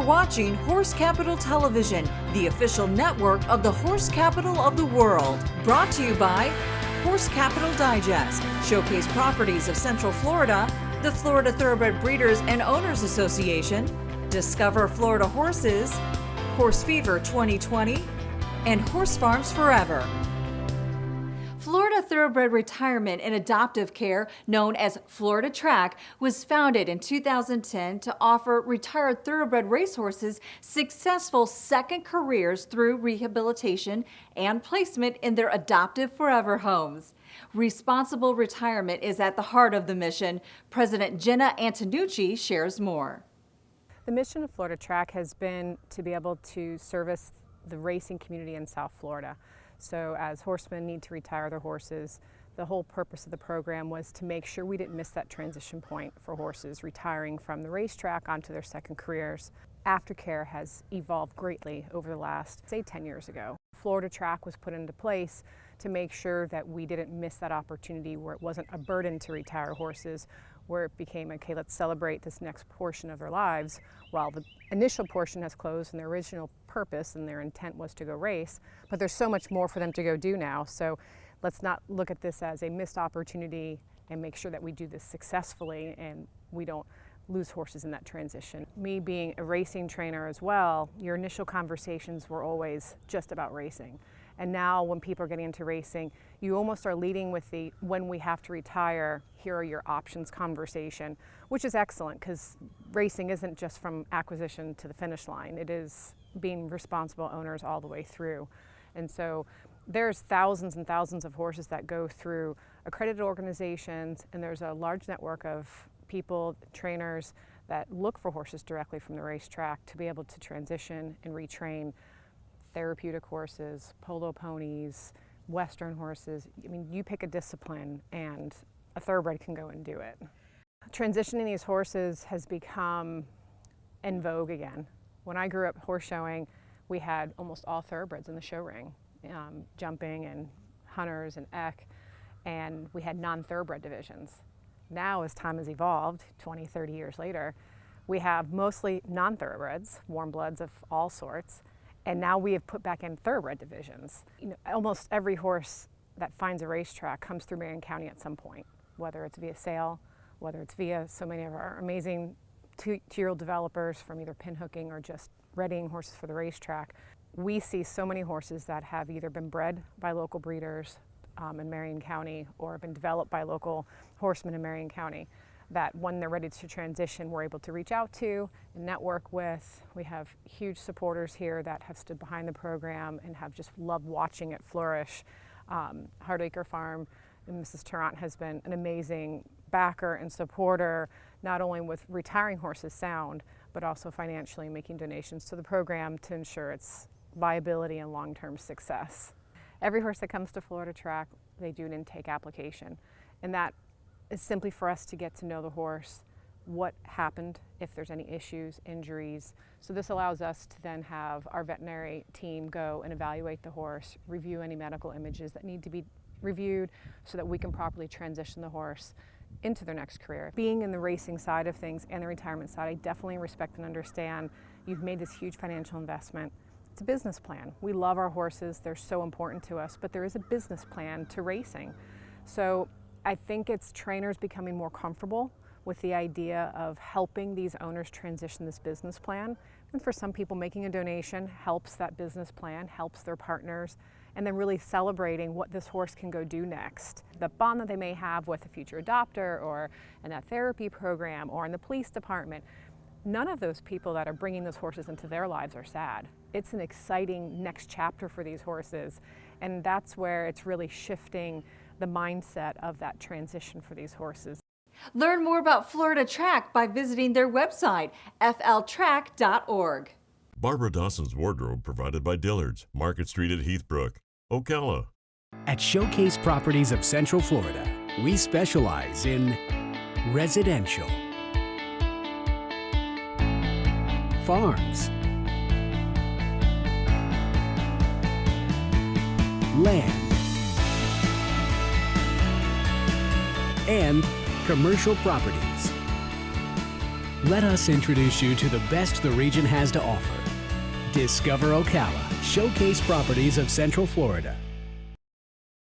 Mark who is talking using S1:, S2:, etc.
S1: You're watching Horse Capital Television, the official network of the horse capital of the world. Brought to you by Horse Capital Digest, showcase properties of Central Florida, the Florida Thoroughbred Breeders and Owners Association, Discover Florida Horses, Horse Fever 2020, and Horse Farms Forever. Florida Thoroughbred Retirement and Adoptive Care, known as Fl Trac, was founded in 2010 to offer retired thoroughbred racehorses successful second careers through rehabilitation and placement in their adoptive forever homes. Responsible retirement is at the heart of the mission. President Jenna Antonucci shares more.
S2: The mission of Fl Trac has been to be able to service the racing community in South Florida. So as horsemen need to retire their horses, the whole purpose of the program was to make sure we didn't miss that transition point for horses retiring from the racetrack onto their second careers. Aftercare has evolved greatly over the last, say, 10 years ago. Fl Trac was put into place to make sure that we didn't miss that opportunity where it wasn't a burden to retire horses, where it became, okay, let's celebrate this next portion of their lives while the initial portion has closed and their original purpose and their intent was to go race. But there's so much more for them to go do now. So let's not look at this as a missed opportunity and make sure that we do this successfully and we don't lose horses in that transition. Me being a racing trainer as well, your initial conversations were always just about racing. And now when people are getting into racing, you almost are leading with the when we have to retire, here are your options conversation, which is excellent because racing isn't just from acquisition to the finish line. It is being responsible owners all the way through. And so there's thousands and thousands of horses that go through accredited organizations, and there's a large network of people, trainers, that look for horses directly from the racetrack to be able to transition and retrain therapeutic horses, polo ponies, Western horses. I mean, you pick a discipline and a thoroughbred can go and do it. Transitioning these horses has become in vogue again. When I grew up horse showing, we had almost all thoroughbreds in the show ring, jumping and hunters and eck, and we had non-thoroughbred divisions. Now, as time has evolved, 20, 30 years later, we have mostly non-thoroughbreds, warm bloods of all sorts, and now we have put back in thoroughbred divisions. You know, almost every horse that finds a racetrack comes through Marion County at some point, whether it's via sale, whether it's via so many of our amazing two-year-old developers from either pinhooking or just readying horses for the racetrack. We see so many horses that have either been bred by local breeders in Marion County or been developed by local horsemen in Marion County that when they're ready to transition, we're able to reach out to and network with. We have huge supporters here that have stood behind the program and have just loved watching it flourish. Hardacre Farm and Mrs. Tarrant has been an amazing backer and supporter, not only with retiring horses sound, but also financially making donations to the program to ensure its viability and long-term success. Every horse that comes to Fl Trac, they do an intake application, and that is simply for us to get to know the horse, what happened, if there's any issues, injuries. So this allows us to then have our veterinary team go and evaluate the horse, review any medical images that need to be reviewed so that we can properly transition the horse into their next career. Being in the racing side of things and the retirement side, I definitely respect and understand you've made this huge financial investment. It's a business plan. We love our horses, they're so important to us, but there is a business plan to racing. So I think it's trainers becoming more comfortable with the idea of helping these owners transition this business plan. And for some people, making a donation helps that business plan, helps their partners, and then really celebrating what this horse can go do next. The bond that they may have with a future adopter or in that therapy program or in the police department, none of those people that are bringing those horses into their lives are sad. It's an exciting next chapter for these horses, and that's where it's really shifting the mindset of that transition for these horses.
S1: Learn more about Fl Trac by visiting their website, fltrac.org.
S3: Barbara Dawson's wardrobe provided by Dillard's, Market Street at Heath, Brook, Ocala.
S4: At Showcase Properties of Central Florida, we specialize in residential, farms, land, and commercial properties. Let us introduce you to the best the region has to offer. Discover Ocala, Showcase Properties of Central Florida.